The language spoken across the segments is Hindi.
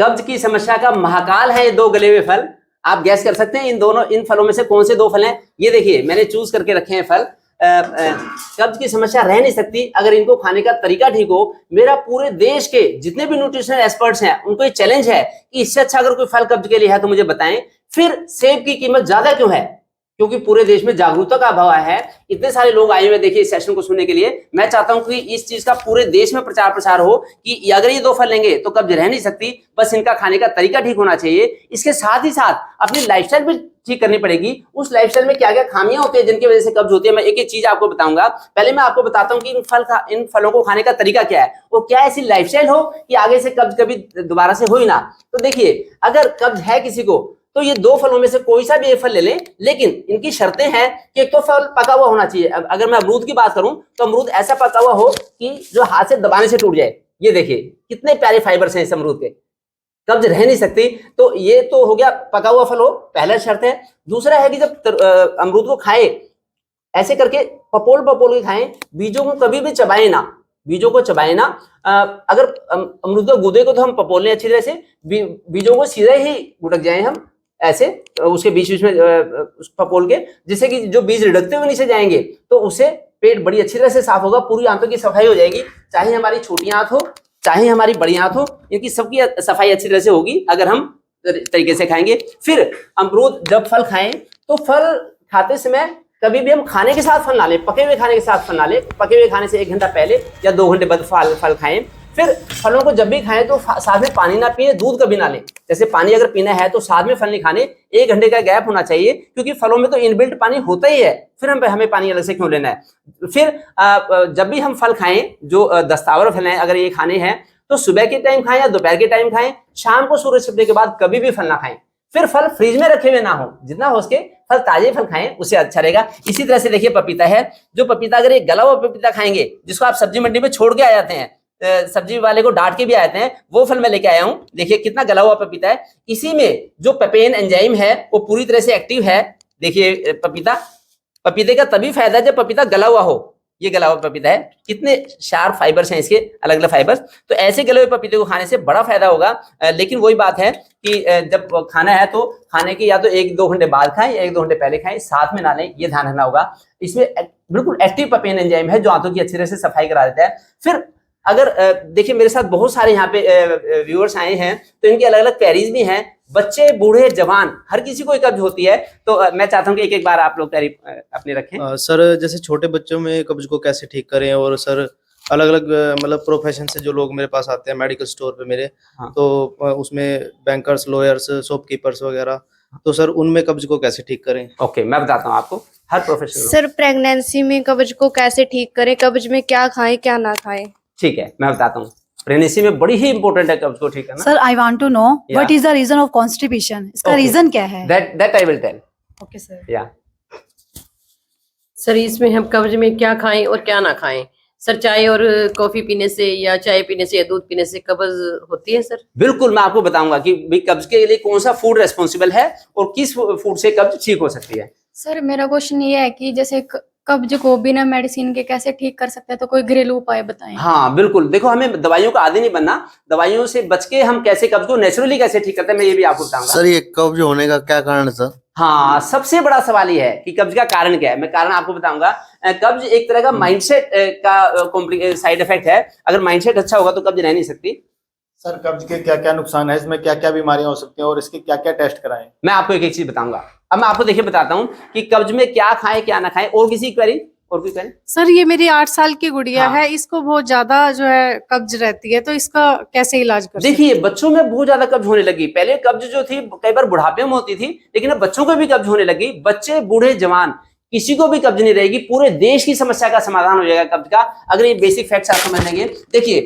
कब्ज की समस्या का महाकाल है ये दो गले हुए फल। आप गैस कर सकते हैं इन फलों में से कौन से दो फल हैं। ये देखिए मैंने चूज करके रखे हैं फल। कब्ज की समस्या रह नहीं सकती अगर इनको खाने का तरीका ठीक हो। मेरा पूरे देश के जितने भी न्यूट्रिशनल एक्सपर्ट्स हैं उनको ये चैलेंज है कि इससे अच्छा अगर कोई फल कब्ज के लिए है तो मुझे बताएं। फिर सेब की कीमत ज्यादा क्यों है? क्योंकि पूरे देश में जागरूकता का अभाव है। इतने सारे लोग आए हुए देखिए इस सेशन को सुनने के लिए। मैं चाहता हूं कि इस चीज का पूरे देश में प्रचार प्रसार हो कि अगर ये दो फल लेंगे तो कब्ज रह नहीं सकती, बस इनका खाने का तरीका ठीक होना चाहिए। इसके साथ ही साथ अपनी लाइफस्टाइल भी ठीक करनी पड़ेगी। उस लाइफस्टाइल में क्या क्या खामियां होती है जिनकी वजह से कब्ज होती है, मैं एक एक चीज आपको बताऊंगा। पहले मैं आपको बताता हूं कि इन फलों को खाने का तरीका क्या है। वो क्या ऐसी लाइफस्टाइल हो कि आगे से कब्ज कभी दोबारा से हो ही ना। तो देखिए अगर कब्ज है किसी को तो ये दो फलों में से कोई सा भी एक फल ले लें, लेकिन इनकी शर्तें हैं कि एक तो फल पका हुआ होना चाहिए। अगर मैं अमरूद की बात करूं तो अमरूद ऐसा पका हुआ हो कि जो हाथ से दबाने से टूट जाए। ये देखिए कितने प्यारे फाइबर्स हैं इस अमरूद के, कब्ज रह नहीं सकती। तो ये तो हो गया पका हुआ फल हो, पहला शर्त है। दूसरा है कि जब अमरूद को खाए ऐसे करके पपोल के खाएं, बीजों को कभी भी चबाएं ना, बीजों को चबाएं ना। अगर अमरूद के गूदे को तो हम पपोल लें अच्छी तरह से, बीजों को सीधे ही गुटक जाए हम ऐसे उसके बीच बीच में पपोल के, जिससे कि जो बीज रिड़कते हुए नीचे जाएंगे तो उससे पेट बड़ी अच्छी तरह से साफ होगा, पूरी आंतों की सफाई हो जाएगी। चाहे हमारी छोटी आंत हो चाहे हमारी बड़ी आंत हो, इनकी सबकी सफाई अच्छी तरह से होगी अगर हम तरीके से खाएंगे। फिर अमरूद जब फल खाएं तो फल खाते समय कभी भी हम खाने के साथ फल ना लें, पके हुए खाने के साथ फल ना लें। पके हुए खाने से 1 घंटा पहले या 2 घंटे बाद फल खाएं। फिर फलों को जब भी खाएं तो साथ में पानी ना पिए, दूध कभी ना लें। जैसे पानी अगर पीना है तो साथ में फल नहीं खाने, 1 घंटे का गैप होना चाहिए, क्योंकि फलों में तो इनबिल्ट पानी होता ही है, फिर हमें पानी अलग से क्यों लेना है। फिर जब भी हम फल खाएं जो दस्तावर फल हैं, अगर ये खाने हैं तो सुबह के टाइम खाएं या दोपहर के टाइम खाएं, शाम को सूरज छिपने के बाद कभी भी फल ना खाएं। फिर फल फ्रिज में रखे हुए ना हो, जितना हो सके फल ताजे फल खाएं, उससे अच्छा रहेगा। इसी तरह से देखिए पपीता है, जो पपीता अगर एक गला हुआ पपीता खाएंगे जिसको आप सब्जी मंडी में छोड़ के आ जाते हैं, सब्जी वाले को डांट के भी आते हैं, वो फल मैं लेके आया हूं। देखिए कितना गला हुआ पपीता है, इसी में जो पेपेन एंजाइम है वो पूरी तरह से एक्टिव है। देखिए पपीते का तभी फायदा है जब पपीता गला हुआ हो। ये गला हुआ पपीता है, कितने शार्प फाइबर्स हैं इसके, अलग अलग फाइबर्स। तो ऐसे गले हुए पपीते को खाने से बड़ा फायदा होगा। लेकिन वही बात है कि जब खाना है तो खाने के या तो 1-2 घंटे बाद खाएं या 1-2 घंटे पहले खाएं, साथ में ना लें, ये ध्यान रखना होगा। इसमें बिल्कुल एक्टिव पेपेन एंजाइम है जो आंतों की अच्छी तरह से सफाई करा देता है। फिर अगर देखिए मेरे साथ बहुत सारे यहाँ पे व्यूअर्स आए हैं, तो इनकी अलग अलग क्वेरीज भी हैं। बच्चे बूढ़े जवान हर किसी को कब्ज होती है, तो मैं चाहता हूँ कि एक एक बार आप लोग क्वेरी अपने रखें। सर जैसे छोटे बच्चों में कब्ज को कैसे ठीक करें, और सर अलग अलग मतलब प्रोफेशन से जो लोग मेरे पास आते हैं मेडिकल स्टोर पे मेरे, हाँ। तो उसमें बैंकर्स, लॉयर्स, शॉपकीपर्स वगैरह, तो सर उनमें कब्ज को कैसे ठीक करें? ओके, मैं बताता हूँ आपको। हर प्रोफेशन सर प्रेगनेंसी में कब्ज को कैसे ठीक करें, कब्ज में क्या खाएं क्या ना खाएं? ठीक है, मैं बताता हूँ। प्रेगनेंसी में बड़ी ही इंपॉर्टेंट है कब्ज को ठीक करना। Sir I want to know what is the reason of constipation, इसका रीजन क्या है? That I will tell. Okay sir. Yeah sir इसमें हम कब्ज में क्या खाएं और क्या ना खाएं? सर चाय और कॉफी पीने से या चाय पीने से या दूध पीने से कब्ज होती है सर? बिल्कुल, मैं आपको बताऊंगा कि भाई कब्ज के लिए कौन सा फूड रेस्पॉन्सिबल है और किस फूड से कब्ज ठीक हो सकती है। सर मेरा क्वेश्चन ये है कि जैसे कब्ज को बिना मेडिसिन के कैसे ठीक कर सकते हैं, तो कोई घरेलू उपाय बताएं। हाँ बिल्कुल, देखो हमें दवाइयों का आदी नहीं बनना, दवाइयों से बच के हम कैसे कब्ज को नेचुरली कैसे ठीक करते हैं, मैं ये भी आपको बताऊंगा। सर ये कब्ज होने का क्या कारण है सर? हाँ, सबसे बड़ा सवाल ये है कि कब्ज का कारण क्या है। मैं कारण आपको बताऊंगा। कब्ज एक तरह का माइंडसेट का साइड इफेक्ट है। अगर माइंडसेट अच्छा होगा तो कब्ज रह नहीं सकती। सर कब्ज के क्या क्या नुकसान है, इसमें क्या क्या बीमारियां हो सकती हैं और इसके क्या क्या टेस्ट कराएं? मैं आपको एक एक चीज बताऊंगा। अब मैं आपको देखिए बताता हूँ कि कब्ज में क्या खाएं क्या ना खाएं। और किसी क्वेरी? और कोई क्वेरी? सर ये मेरी 8 साल की गुड़िया हाँ। है, इसको बहुत ज्यादा जो है कब्ज रहती है, तो इसका कैसे इलाज कर सकते हैं? देखिए बच्चों में बहुत ज्यादा कब्ज होने लगी। पहले कब्ज जो थी कई बार बुढ़ापे में होती थी, लेकिन अब बच्चों को भी कब्ज होने लगी। बच्चे बूढ़े जवान किसी को भी कब्ज नहीं रहेगी। पूरे देश की समस्या का समाधान हो जाएगा कब्ज का, अगर ये बेसिक फैक्ट्स आप समझ लेंगे। देखिए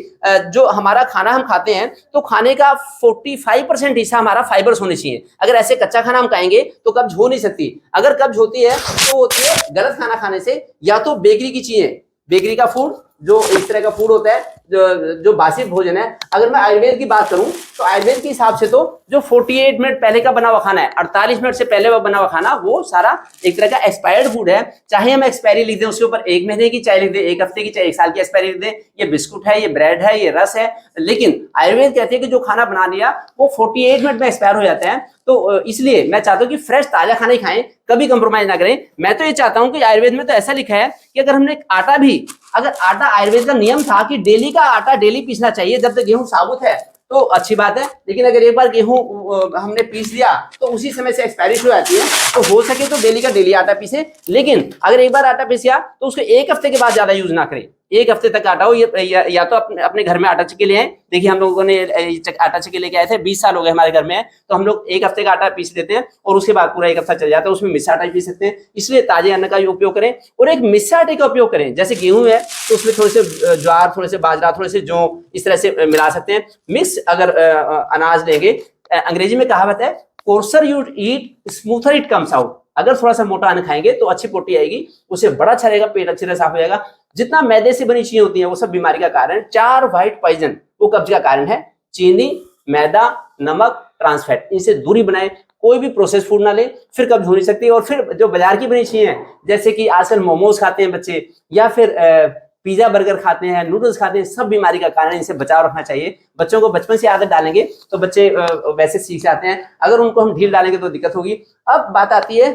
जो हमारा खाना हम खाते हैं तो खाने का 45% हिस्सा हमारा फाइबर्स होने चाहिए। अगर ऐसे कच्चा खाना हम खाएंगे तो कब्ज हो नहीं सकती। अगर कब्ज होती है तो होती है गलत खाना खाने से, या तो बेकरी की चीजें, बेकरी का फूड, जो इस तरह का फूड होता है, जो बासी भोजन है। अगर मैं आयुर्वेद की बात करूं तो आयुर्वेद के हिसाब से तो जो 48 मिनट पहले का बना हुआ खाना है, 48 मिनट से पहले वो बना हुआ खाना, वो सारा एक तरह का एक्सपायर्ड फूड है। चाहे हम एक्सपायरी लिख दें उसके ऊपर 1 महीने की, चाहे लिख दें 1 हफ्ते की, चाहे 1 साल की एक्सपायरी लिख दें, ये बिस्कुट है, ये ब्रेड है, ये रस है, लेकिन आयुर्वेद कहते हैं कि जो खाना बना लिया वो 48 मिनट में एक्सपायर हो जाता है। तो इसलिए मैं चाहता हूं कि फ्रेश ताजा खाना ही खाएं, कभी कंप्रोमाइज ना करें। मैं तो ये चाहता हूं कि आयुर्वेद में तो ऐसा लिखा है कि अगर हमने आटा भी, अगर आटा, आयुर्वेद का नियम था कि डेली का आटा डेली पीसना चाहिए जब तक गेहूं साबुत है, तो अच्छी बात है। लेकिन अगर एक बार गेहूं हमने पीस लिया तो उसी समय से एक्सपायरी हो जाती है, तो हो सके तो डेली का डेली आटा पीसे। लेकिन अगर एक बार आटा पीस गया तो उसको 1 हफ्ते के बाद ज्यादा यूज ना करें। 1 हफ्ते तक आटा हो, या तो अपने घर में आटा चक्की ले आए। देखिए हम लोगों ने आटा चक्की लेके आए थे, 20 साल हो गए हमारे घर में है, तो हम लोग 1 हफ्ते का आटा पीस देते हैं और उसके बाद पूरा 1 हफ्ता चल जाता है, उसमें मिस्सा आटा ही पीस सकते हैं। इसलिए ताजे अन्न का उपयोग करें और एक मिस्सा आटे का उपयोग करें। जैसे गेहूं है तो उसमें थोड़े से ज्वार, थोड़े से बाजरा, थोड़े से जौ, इस तरह से मिला सकते हैं। मिक्स अगर अनाज लेंगे, अंग्रेजी में कहावत है courser you eat smoother it comes out. अगर थोड़ा सा मोटा अन्न खाएंगे तो अच्छी प्रोटीन आएगी, उससे बड़ा अच्छा रहेगा, पेट अच्छे से साफ हो जाएगा। जितना मैदे से बनी चीजें होती हैं वो सब बीमारी का कारण। 4 व्हाइट पॉइजन वो कब्ज का कारण है। चीनी, मैदा, नमक, ट्रांसफैट, इनसे दूरी बनाए। कोई भी प्रोसेस फूड ना ले, फिर कब्ज हो नहीं सकती। और फिर जो बाजार की बनी चीजें हैं, जैसे कि आजकल मोमोज खाते हैं बच्चे, या फिर पिज्जा बर्गर खाते हैं, नूडल्स खाते हैं, सब बीमारी का कारण है। इनसे बचाव रखना चाहिए। बच्चों को बचपन से आदत डालेंगे तो बच्चे वैसे सीख जाते हैं। अगर उनको हम ढील डालेंगे तो दिक्कत होगी। अब बात आती है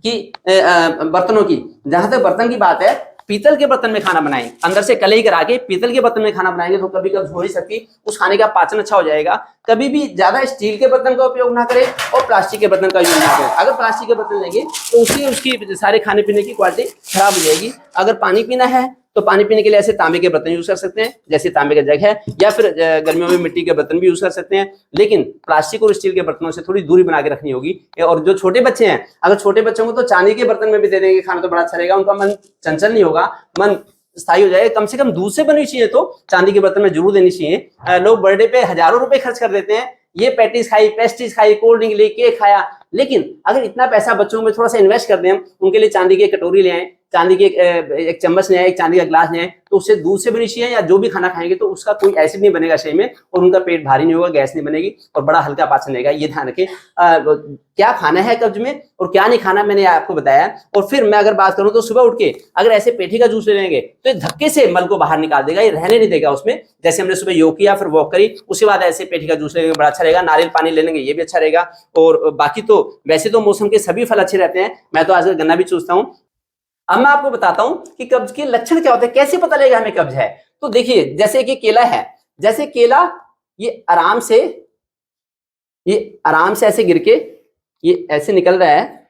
कि बर्तनों की। जहां तक बर्तन की बात है, पीतल के बर्तन में खाना बनाएं, अंदर से कलई करा के पीतल के बर्तन में खाना बनाएंगे तो कभी कब्ज हो ही सकती। उस खाने का पाचन अच्छा हो जाएगा। कभी भी ज्यादा स्टील के बर्तन का उपयोग ना करें और प्लास्टिक के बर्तन का यूज ना करें। अगर प्लास्टिक के बर्तन लेंगे तो उसकी सारे खाने पीने की क्वालिटी खराब हो जाएगी। अगर पानी पीना है तो पानी पीने के लिए ऐसे तांबे के बर्तन यूज कर सकते हैं, जैसे तांबे का जग है, या फिर गर्मियों में मिट्टी के बर्तन भी यूज कर सकते हैं। लेकिन प्लास्टिक और स्टील के बर्तनों से थोड़ी दूरी बना के रखनी होगी। और जो छोटे बच्चे हैं, अगर छोटे बच्चों को तो चांदी के बर्तन में भी दे देंगे खाना तो बड़ा अच्छा रहेगा। उनका मन चंचल नहीं होगा, मन स्थायी हो जाएगा। कम से कम दूध से बनी चाहिए तो चांदी के बर्तन में जरूर देनी चाहिए। लोग बर्थडे पे हजारों रुपए खर्च कर देते हैं, ये पैटीज खाई, पेस्ट्रीज खाई, कोल्ड ड्रिंक ली, केक खाया। लेकिन अगर इतना पैसा बच्चों में थोड़ा सा इन्वेस्ट कर दें, उनके लिए चांदी की कटोरी ले आए, चांदी के एक चम्मच ले आए, एक चांदी का ग्लास ले आए, तो उससे दूध से बनी चीजें या जो भी खाना खाएंगे तो उसका कोई एसिड नहीं बनेगा शरीर में, और उनका पेट भारी नहीं होगा, गैस नहीं बनेगी और बड़ा हल्का पाचन रहेगा। ये ध्यान रखें। क्या खाना है कब्ज में और क्या नहीं खाना मैंने आपको बताया। और फिर मैं अगर बात करूं तो सुबह उठ के अगर ऐसे पेठी का जूस ले लेंगे तो धक्के से मल को बाहर निकाल देगा, ये रहने नहीं देगा उसमें। जैसे हमने सुबह योग किया, फिर वॉक करी, उसके बाद ऐसे पेठी का जूस लेंगे बड़ा अच्छा रहेगा। नारियल पानी ले लेंगे, ये भी अच्छा रहेगा। और बाकी तो वैसे तो मौसम के सभी फल अच्छे रहते हैं। मैं तो आजकल गन्ना भी चूसता हूँ। अब मैं आपको बताता हूं कि कब्ज के लक्षण क्या होते हैं, कैसे पता लगेगा हमें कब्ज है। तो देखिए, जैसे कि केला है, जैसे केला ये आराम से ऐसे गिर के ये ऐसे निकल रहा है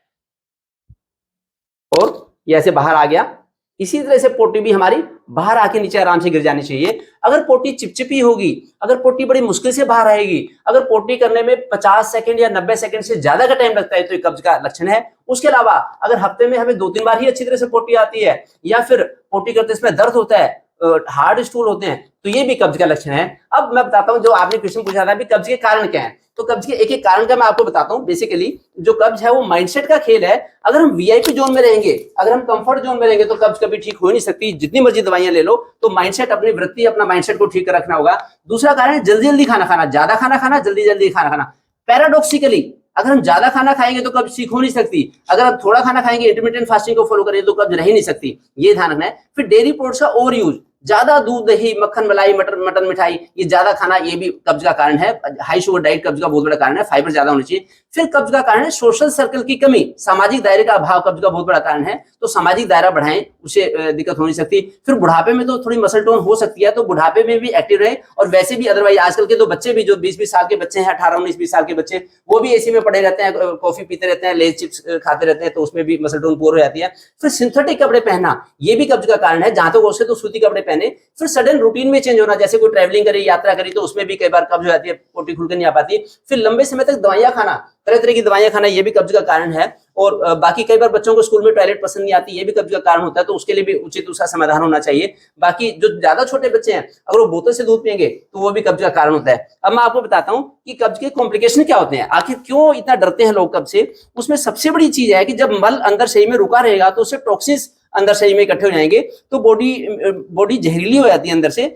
और ये ऐसे बाहर आ गया। इसी तरह से पोटी भी हमारी बाहर आके नीचे आराम से गिर जानी चाहिए। अगर पोटी चिपचिपी होगी, अगर पोटी बड़ी मुश्किल से बाहर आएगी, अगर पोटी करने में 50 सेकंड या 90 सेकंड से ज्यादा का टाइम लगता है तो ये कब्ज का लक्षण है। उसके अलावा अगर हफ्ते में हमें 2-3 बार ही अच्छी तरह से पोटी आती है, या फिर पोटी करते इसमें दर्द होता है, हार्ड स्टूल होते हैं, तो ये भी कब्ज का लक्षण है। अब मैं बताता हूँ, जो आपने क्वेश्चन पूछा था भी कब्ज के कारण क्या है, तो कब्ज के एक एक कारण का मैं आपको बताता हूँ। बेसिकली जो कब्ज है वो माइंडसेट का खेल है। अगर हम वीआईपी जोन में रहेंगे, अगर हम कंफर्ट जोन में रहेंगे तो कब्ज कभी ठीक हो नहीं सकती, जितनी मर्जी दवाइयां ले लो। तो माइंडसेट, अपनी वृत्ति, अपना माइंडसेट को ठीक कर रखना होगा। दूसरा कारण है जल्दी जल्दी खाना खाना, ज्यादा खाना खाना, जल्दी जल्दी खाना खाना। पैराडॉक्सिकली अगर हम ज्यादा खाना खाएंगे तो कब्ज ठीक हो नहीं सकती, अगर हम थोड़ा खाना खाएंगे, इंटरमिटेंट फास्टिंग को फॉलो करेंगे तो कब्ज रह ही नहीं सकती। ये ध्यान रखना है। फिर डेयरी प्रोडक्ट्स का ओवर यूज, ज्यादा दूध, दही, मक्खन, मलाई, मटन, मिठाई, ये ज्यादा खाना, ये भी कब्ज का कारण है। हाई शुगर डाइट कब्ज का बहुत बड़ा कारण है। फाइबर ज्यादा होनी चाहिए। फिर कब्ज का कारण है सोशल सर्कल की कमी, सामाजिक दायरे का अभाव कब्ज का बहुत बड़ा कारण है। तो सामाजिक दायरा बढ़ाएं, उससे दिक्कत हो नहीं सकती। फिर बुढ़ापे में तो थोड़ी मसल टोन हो सकती है, तो बुढ़ापे में भी एक्टिव रहे। और वैसे भी अदरवाइज आजकल के तो बच्चे भी जो 20-20 साल के बच्चे हैं, 18-19-20 साल के बच्चे, वो भी एसी में पड़े रहते हैं, कॉफी पीते रहते हैं, लेज चिप्स खाते रहते हैं, तो उसमें भी मसल टोन पूरी हो जाती है। फिर सिंथेटिक कपड़े पहनना, ये भी कब्ज का कारण है। जहां तक हो सके तो सूती कपड़े पहने। फिर सडन रूटीन में चेंज होना, जैसे कोई ट्रैवलिंग करी, यात्रा करी, तो उसमें भी कई बार कब्ज हो जाती है, पोटी खुलकर नहीं आ पाती। फिर लंबे समय तक दवाइयां खाना, तरह तरह की दवाइयां खाना, ये भी कब्ज का कारण है। और बाकी कई बार बच्चों को स्कूल में टॉयलेट पसंद नहीं आती, ये भी कब्ज का कारण होता है। तो उसके लिए भी उचित उसका समाधान होना चाहिए। बाकी जो ज्यादा छोटे बच्चे हैं, अगर वो बोतल से दूध पिएंगे तो वो भी कब्ज का कारण होता है। अब मैं आपको बताता हूँ कि कब्ज के कॉम्प्लिकेशन क्या होते हैं, आखिर क्यों इतना डरते हैं लोग कब्ज से। उसमें सबसे बड़ी चीज है कि जब मल अंदर शरीर में रुका रहेगा तो उससे टॉक्सिन्स अंदर शरीर में इकट्ठे हो जाएंगे तो बॉडी जहरीली हो जाती है अंदर से,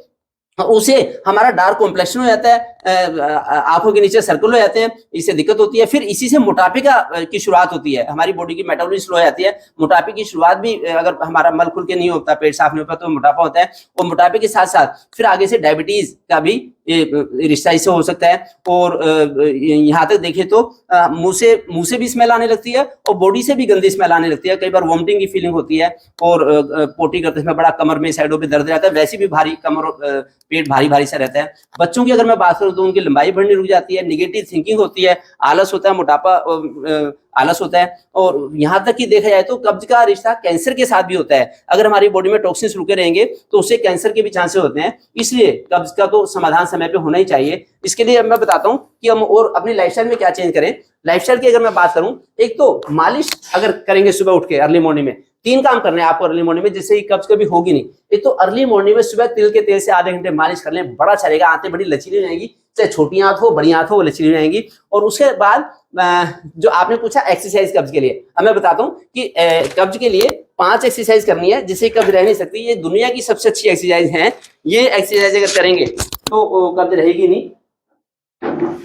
उसे हमारा डार्क कॉम्प्लेक्शन हो जाता है, आंखों के नीचे सर्कल हो जाते हैं, इससे दिक्कत होती है। फिर इसी से मोटापे की शुरुआत होती है, हमारी बॉडी की मेटाबॉलिज्म स्लो हो जाती है। मोटापे की शुरुआत भी अगर हमारा मल खुल के नहीं होता, पेट साफ नहीं होता तो मोटापा होता है। और मोटापे के साथ साथ फिर आगे से डायबिटीज का भी रिश्ता इससे हो सकता है। और यहाँ तक देखें तो मुंह से भी स्मेल आने लगती है और बॉडी से भी गंदी स्मेल आने लगती है। कई बार वॉमिटिंग की फीलिंग होती है और पोटी करते समय बड़ा कमर में साइडों पे दर्द रहता है, वैसे भी भारी कमर पेट भारी भारी सा रहता है। बच्चों की अगर मैं बात करूं तो उनकी लंबाई बढ़नी रुक जाती है, निगेटिव थिंकिंग होती है, आलस होता है, मोटापा आलस होता है। और यहाँ तक कि देखा जाए तो कब्ज का रिश्ता कैंसर के साथ भी होता है। अगर हमारी बॉडी में टॉक्सिन्स रुके रहेंगे तो उससे कैंसर के भी चांसेस होते हैं। इसलिए कब्ज का तो समाधान समय पे होना ही चाहिए। इसके लिए मैं बताता हूँ कि हम और अपनी लाइफस्टाइल में क्या चेंज करें। लाइफस्टाइल की अगर मैं बात करूं, एक तो मालिश अगर करेंगे सुबह उठ के अर्ली मॉर्निंग में, 3 काम करने हैं आपको अर्ली मॉर्निंग में, जिससे कब्ज कभी होगी नहीं। एक तो अर्ली मॉर्निंग में सुबह तिल के तेल से आधे घंटे मालिश कर लें, बड़ा अच्छा रहेगा। आंतें बड़ी लचीली हो जाएंगी, चाहे छोटी आंत हो बड़ी आंत हो वो लचीली हो जाएंगी। और उसके बाद जो आपने पूछा एक्सरसाइज कब्ज के लिए, अब मैं बताता हूँ कि कब्ज के लिए 5 एक्सरसाइज करनी है जिससे कब्ज रह नहीं सकती। ये दुनिया की सबसे अच्छी एक्सरसाइज है। ये एक्सरसाइज अगर करेंगे तो कब्ज रहेगी नहीं।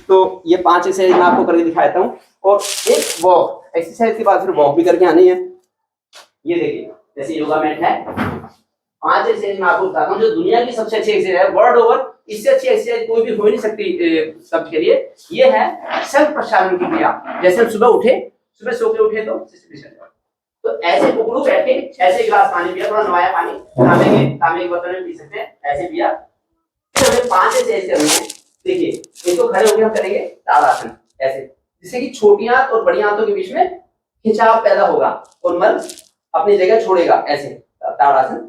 तो ये 5 एक्सरसाइज मैं आपको करके दिखाता हूँ। और एक वॉक, एक्सरसाइज के बाद फिर वॉक भी करके आनी है। ये देखिए जैसे योगा मैट है, 5 एक्सरसाइज मैं आपको बताता हूँ जो दुनिया की सबसे अच्छी एक्सरसाइज है। वर्ल्ड ओवर इससे अच्छी एक्सरसाइज कोई भी हो नहीं सकती कब्ज के लिए। ये है शंख प्रक्षालन की क्रिया। जैसे हम सुबह उठे, सुबह सो के उठे तो ऐसे कुकड़ू बैठ के ऐसे गिलास पानी पिया, थोड़ा नवाया पानी तांबे के बर्तन में पी सकते हैं, ऐसे पिया। फिर हमें 5 एक्सरसाइज करनी है। देखिए इसको खड़े होकर हम करेंगे ताड़ासन, ऐसे, जिससे कि छोटी आंत और बड़ी आंतों के बीच में खिंचाव पैदा होगा और मल अपनी जगह छोड़ेगा, ऐसे ताड़ासन।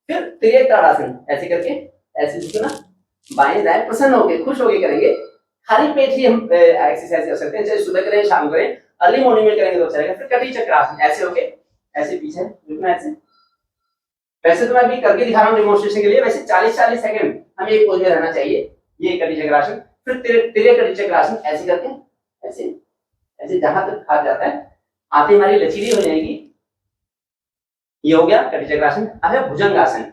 फिर त्रियक ताड़ासन, ऐसे करके ऐसे झुकना, बाएं दाएं प्रसन्न होकर खुश होकर करेंगे। खाली पेट ही हम एक्सरसाइज कर सकते हैं, चाहे सुबह करें शाम करें, अर्ली मॉर्निंग में करेंगे तो अच्छा रहेगा। फिर कटी चक्रासन, ऐसे होके ऐसे पीछे झुकना, ऐसे। वैसे तो मैं अभी करके दिखा रहा हूँ डेमोन्स्ट्रेशन के लिए, वैसे 40-40 सेकंड हमें एक पोज में रहना चाहिए। ये कटी चक्रासन। फिर त्रियक कटी चक्रासन, ऐसे करके ऐसे ऐसे जहां तक हाथ जाता है आंतें हमारी लचीली हो जाएगी। ये हो गया कटी चक्रासन। अब है भुजंगासन।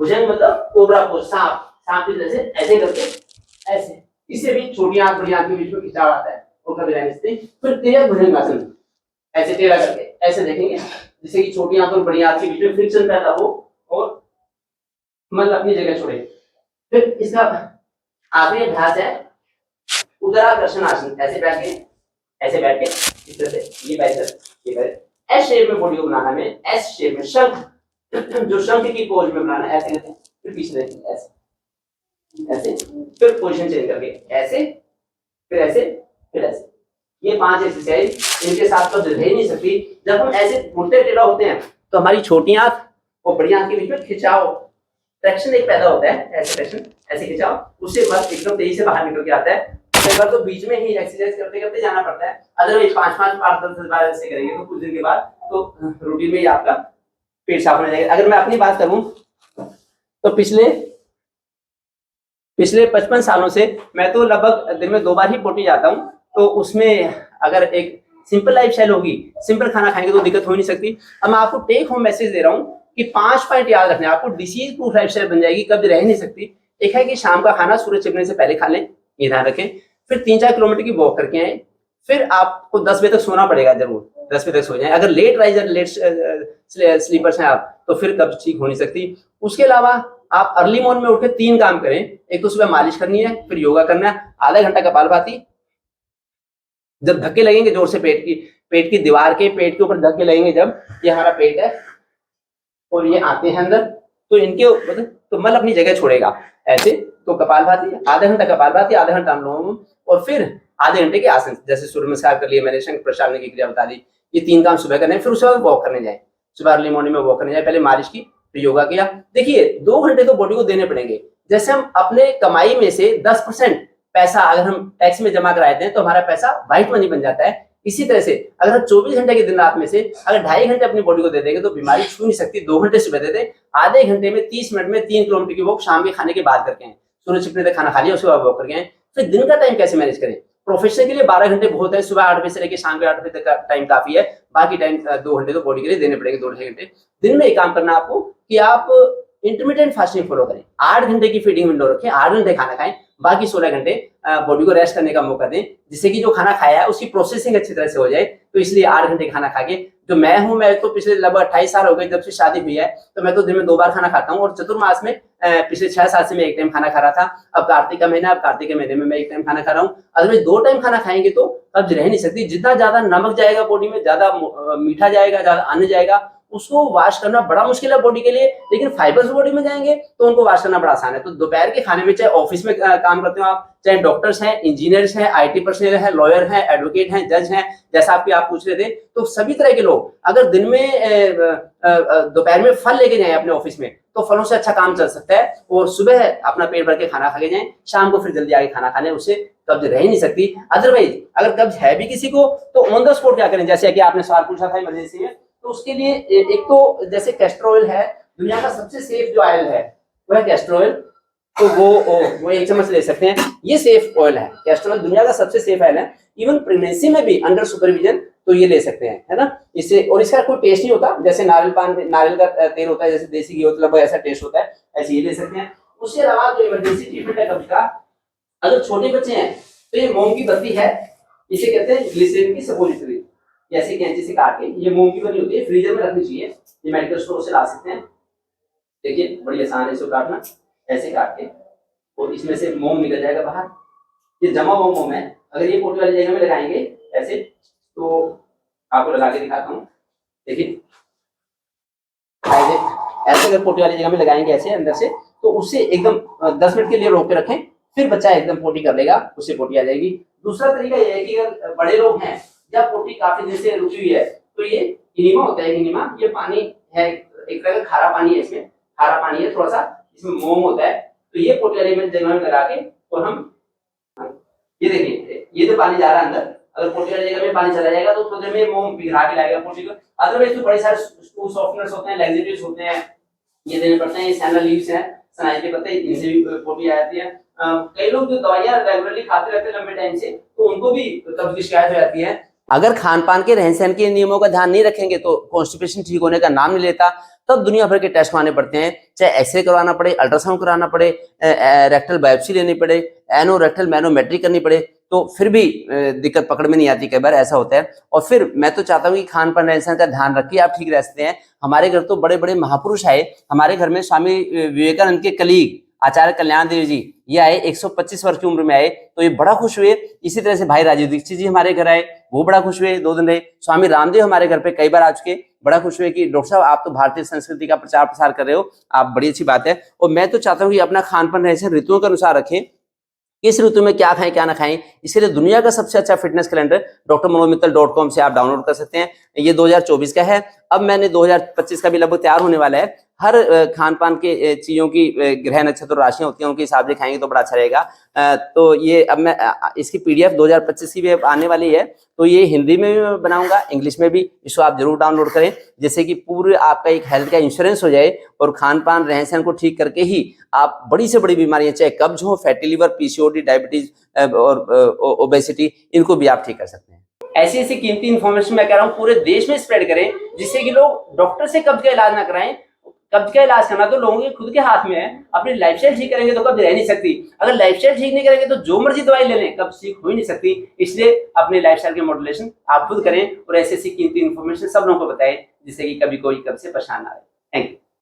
भुजंग मतलब कोबरा पोज, सांप की जैसे, ऐसे करके ऐसे, इससे भी छोटी आंत बड़ी आंत के बीच में खिंचाव आता है और कभी रहने से। फिर त्रियक भुजंगासन, ऐसे टेढ़ा करके ऐसे देखेंगे, जिससे कि छोटी आंत और बड़ी आंत के बीच में फ्रिक्शन पैदा हो और मल अपनी जगह छोड़े। फिर इसका आखिरी अभ्यास है उदराकर्षण आसन। ऐसे बैठ के इस तरह से, ये बैठ एस शेप में बॉडी को बनाना है, एस शेप में, शंख, जो शंख की पोज में बनाना है, ऐसे करके फिर पीछे देखेंगे, ऐसे, फिर पोजीशन चेंज करके ऐसे, फिर ऐसे, फिर ऐसे। ये 5 एक्सरसाइज, इनके साथ तो रह नहीं सकती। जब हम ऐसे उल्टे टेढ़ा होते हैं तो हमारी छोटी आंत और बड़ी आंत के बीच में खिंचाव, ट्रैक्शन एक पैदा होता है, ऐसे ट्रैक्शन, ऐसे खिंचाव, उससे बस एकदम तेजी से बाहर निकल के आता है। कई बार तो बीच में ही एक्सरसाइज करते करते जाना पड़ता है। अदरवाइज 5-5, 10-10 बार ऐसे करेंगे तो कुछ दिन के बाद तो रूटीन में ही आपका पेट साफ हो जाएगा। अगर मैं अपनी बात करूं तो पिछले 55 सालों से मैं तो लगभग दिन में 2 बार ही पोटी जाता हूं। तो उसमें अगर एक सिंपल लाइफस्टाइल होगी, सिंपल खाना खाएंगे तो दिक्कत हो नहीं सकती। अब मैं आपको टेक होम मैसेज दे रहा हूं कि 5 पॉइंट याद रखने, आपको डिसीज प्रूफ लाइफस्टाइल बन जाएगी, कभी रह नहीं सकती। एक है कि शाम का खाना सूरज छिपने से पहले खा लें, ये ध्यान रखें। फिर 3-4 किलोमीटर की वॉक करके आए। फिर आपको 10 बजे तक सोना पड़ेगा, जरूर 10 बजे तक सो जाएं। अगर लेट राइजर, लेट स्लीपर्स हैं आप, तो फिर कब्ज ठीक हो नहीं सकती। उसके अलावा आप अर्ली मॉर्निंग में उठ के 3 काम करें। एक तो सुबह मालिश करनी है, फिर योगा करना है, आधा घंटा कपालभाति। जब धक्के लगेंगे जोर से पेट की दीवार के, पेट के ऊपर धक्के लगेंगे, जब ये हमारा पेट है और ये आते हैं अंदर, तो इनके ऊपर तो मल अपनी जगह छोड़ेगा, ऐसे। तो कपालभाति, आधा घंटा कपालभाति, आधा घंटा अनुलोम, और फिर आधे घंटे के आसन, जैसे सूर्य नमस्कार कर लिए मैंने, शंख प्रक्षालन की क्रिया बता दी। ये 3 काम सुबह करने। फिर उसके बाद वॉक करने जाए, सुबह अर्ली मॉर्निंग में वॉक करने जाए। पहले मालिश की, फिर योगा किया। देखिए 2 घंटे तो बॉडी को देने पड़ेंगे। जैसे हम अपने कमाई में से 10% पैसा अगर हम टैक्स में जमा कराते हैं तो हमारा पैसा व्हाइट मनी बन जाता है। इसी तरह से अगर हम 24 घंटे के दिन रात में से अगर 2.5 घंटे अपनी बॉडी को दे देंगे तो बीमारी छू नहीं सकती। 2 घंटे सुबह दे दें, आधे घंटे में 30 मिनट में 3 किलोमीटर की वॉक शाम के खाने के बाद करके आए। सूरज छिपने तक खाना खा लिया, उसके बाद वॉक करके आए। फिर दिन का टाइम कैसे मैनेज करें? प्रोफेशन के लिए 12 घंटे बहुत है, सुबह 8 बजे से लेकर शाम के 8 बजे तक का टाइम काफी है, बाकी टाइम 2 घंटे तो बॉडी के लिए देने पड़ेंगे, 2-2.5 घंटे दिन में। एक काम करना आपको कि आप इंटरमिटेंट फास्टिंग फॉलो करें, 8 घंटे की फीडिंग विंडो रखें, 8 घंटे खाना खाएं, बाकी 16 घंटे बॉडी को रेस्ट करने का मौका दें, जिससे कि जो खाना खाया है उसकी प्रोसेसिंग अच्छी तरह से हो जाए। तो इसलिए 8 घंटे खाना खा के, जो मैं तो पिछले लगभग 28 साल हो गए जब से शादी हुई है, तो मैं तो दिन में 2 बार खाना खाता हूँ, और चतुर्मास में पिछले 6 साल से मैं 1 टाइम खाना खा रहा था। अब कार्तिक का महीना, अब कार्तिक के महीने में मैं 1 टाइम खाना खा रहा हूँ। अगर 2 टाइम खाना खाएंगे तो कब्ज रह नहीं सकती। जितना ज्यादा नमक जाएगा बॉडी में, ज्यादा मीठा जाएगा, ज्यादा अन्न जाएगा, उसको वॉश करना बड़ा मुश्किल है बॉडी के लिए, लेकिन फाइबर्स बॉडी में जाएंगे तो उनको वॉश करना बड़ा आसान है। तो दोपहर के खाने में, चाहे ऑफिस में काम करते हो आप, चाहे डॉक्टर्स हैं, इंजीनियर्स हैं, आईटी पर्सनल हैं, लॉयर हैं, एडवोकेट हैं, जज हैं, जैसा आप पूछ रहे थे, तो सभी तरह के लोग अगर दिन में दोपहर में फल लेके जाएं अपने ऑफिस में, तो फलों से अच्छा काम चल सकता है। और सुबह अपना पेट भर के खाना खा के जाएं, शाम को फिर जल्दी आके खाना खा लें, उससे कब्ज रह ही नहीं सकती। अदरवाइज अगर कब्ज है भी किसी को, तो ऑन द स्पॉट क्या करें, जैसे कि आपने सवाल पूछा था इमरजेंसी में, तो उसके लिए एक तो जैसे कैस्टर ऑयल है, दुनिया का सबसे सेफ जो ऑयल है वो है कैस्टर ऑयल, तो वो 1 चम्मच ले सकते हैं। ये सेफ ऑयल है, कैस्टर ऑयल दुनिया का सबसे सेफ ऑयल है। इवन प्रेगनेंसी में भी अंडर सुपरविजन तो ये ले सकते हैं, है ना। इससे, और इसका कोई टेस्ट नहीं होता, जैसे नारियल का तेल होता है, जैसे देसी घी होता है, ऐसा टेस्ट होता है, ऐसे ये ले सकते हैं। उसके अलावा जो इमरजेंसी ट्रीटमेंट है कब्ज का, अगर छोटे बच्चे हैं तो ये मोम की बत्ती है, इसे कहते हैं ग्लिसरीन की सपोजिटरी, ऐसे कैंची से काट के, ये मोम की बनी होती है, फ्रीजर में रखनी चाहिए, ये मेडिकल स्टोर से ला सकते हैं। देखिए बड़ी आसान है इसको काटना, ऐसे काट के, और इसमें से मोम निकल जाएगा बाहर। ये जमा हुआ मोम है, अगर ये पोटी वाली जगह में लगाएंगे ऐसे, तो आपको लगा के दिखाता हूँ। देखिए ऐसे अगर पोटी वाली जगह में लगाएंगे ऐसे अंदर से, तो उससे एकदम 10 मिनट के लिए रोक के रखें, फिर बच्चा एकदम पोटी कर लेगा, उससे पोटी आ जाएगी। दूसरा तरीका ये है कि अगर बड़े लोग हैं या पोटी काफी दिन से रुकी हुई है, तो ये इनिमा होता है, इनिमा, ये पानी है, एक तरह का खारा पानी है, इसमें खारा पानी है थोड़ा सा, इसमें मोम होता है, तो ये पोटी वाली जगह में लगा के, और हम ये देखिए ये तो पानी जा रहा है अंदर, अगर पोटी वाली जगह में पानी चला जाएगा तो थोड़ी देर में मोम पिघला के लाएगा पोटी को। अदरवाइज तो बड़े सारे सॉफ्टनेस होते हैं, लैक्सेटिव्स होते हैं, ये देने पड़ते हैं। ये सैनल लीव्स हैं, सनाई के पत्ते, इनसे भी पोटी आ जाती है। कई लोग जो दवाइयां रेगुलरली खाते रहते हैं लंबे टाइम से, तो उनको भी कब्ज की शिकायत हो जाती है। अगर खान पान के रहन सहन के नियमों का ध्यान नहीं रखेंगे तो कॉन्स्टिपेशन ठीक होने का नाम नहीं लेता। तब दुनिया भर के टेस्ट करवाने पड़ते हैं, चाहे एक्सरे करवाना पड़े, अल्ट्रासाउंड कराना पड़े, रेक्टल बायोप्सी लेनी पड़े, एनो रेक्टल मैनोमेट्री करनी पड़े, तो फिर भी दिक्कत पकड़ में नहीं आती, कई बार ऐसा होता है। और फिर मैं तो चाहता हूँ कि खान पान रहन सहन का ध्यान रखिए, आप ठीक रह सकते हैं। हमारे घर तो बड़े बड़े महापुरुष आए, हमारे घर में स्वामी विवेकानंद के कलीग आचार्य कल्याण देव जी, ये आए, 125 वर्ष की उम्र में आए, तो ये बड़ा खुश हुए। इसी तरह से भाई राजीव दीक्षित जी हमारे घर आए, वो बड़ा खुश हुए, 2 दिन रहे। स्वामी रामदेव हमारे घर पे कई बार आ चुके, बड़ा खुश हुए कि डॉक्टर साहब आप तो भारतीय संस्कृति का प्रचार प्रसार कर रहे हो, आप, बड़ी अच्छी बात है। और मैं तो चाहता हूँ कि अपना खान पान रहन ऋतुओं के अनुसार रखें, किस ऋतु में क्या खाएं क्या ना खाएं। इसलिए दुनिया का सबसे अच्छा फिटनेस कैलेंडर drmanojmittal.com से आप डाउनलोड कर सकते हैं। ये 2024 का है, अब मैंने 2025 का भी लगभग तैयार होने वाला है। हर खान पान के चीजों की ग्रह नक्षत्र राशियां होती हैं, उनके हिसाब से खाएंगे तो बड़ा अच्छा रहेगा। तो ये अब मैं इसकी PDF 2025 की भी आने वाली है, तो ये हिंदी में भी मैं बनाऊंगा, इंग्लिश में भी। इसको आप जरूर डाउनलोड करें, जिससे कि पूरे आपका एक हेल्थ का इंश्योरेंस हो जाए, और खान पान रहन सहन को ठीक करके ही आप बड़ी से बड़ी बीमारियां, चाहे कब्ज हो, फैटी लिवर, PCOD, डायबिटीज और ओबेसिटी, इनको भी आप ठीक कर सकते हैं। ऐसी ऐसी कीमती इन्फॉर्मेशन मैं कह रहा हूँ पूरे देश में स्प्रेड करें, जिससे कि लोग डॉक्टर से कब्ज का इलाज ना कराएं। कब्ज का इलाज करना तो लोगों के खुद के हाथ में है, अपनी लाइफस्टाइल ठीक करेंगे तो कब्ज रह नहीं सकती। अगर लाइफस्टाइल ठीक नहीं करेंगे तो जो मर्जी दवाई ले लें, कब्ज ठीक हो ही नहीं सकती। इसलिए अपने लाइफस्टाइल के मॉड्यूलेशन आप खुद करें, और ऐसी ऐसी कीमती इन्फॉर्मेशन सब लोगों को बताएं, जिससे कि कभी कोई कब्ज से परेशान ना आए। Thank you.